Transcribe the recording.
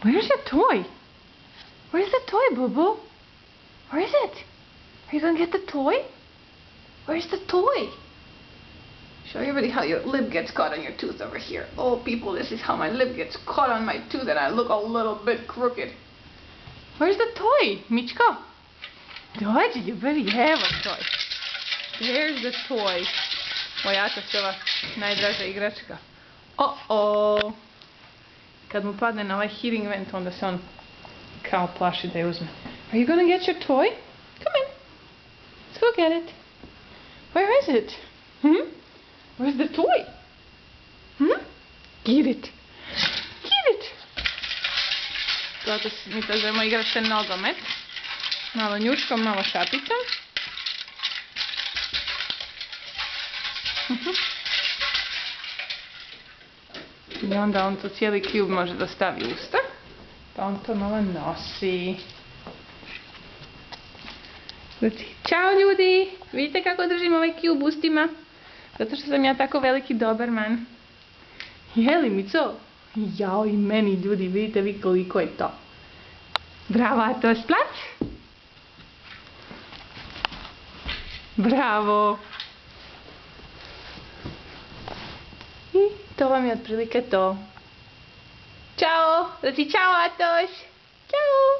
Where's your toy? Where's the toy, Boo-Boo? Where is it? Are you gonna get the toy? Where's the toy? Show everybody how your lip gets caught on your tooth over here. Oh, people, this is how my lip gets caught on my tooth and I look a little bit crooked. Where's the toy, Mičko? Dođi, ljubavi, evo toy. There's the toy. Moja Ačasova najdraža igračka. Oh. Kad mu padne na ovaj heating vent, onda se on kao plaši da je uzme. Are you gonna get your toy? Come in. Let's go get it. Where is it? Where's the toy? Get it. Get it. Zato mi to zovemo igrati se nogomet. Malo njuškom, malo šapicom. I onda on tu cijeli kljub može da stavi u usta. Pa on to malo nosi. Ćao ljudi! Vidite kako držim ovaj kljub ustima? Zato što sam ja tako veliki doberman. Jeli mi co? Jao, i meni ljudi, vidite vi koliko je to. Bravo, Atos, plac! Bravo! I to vam je otprilike to. Ćao! Reci ćao, Atos! Ćao!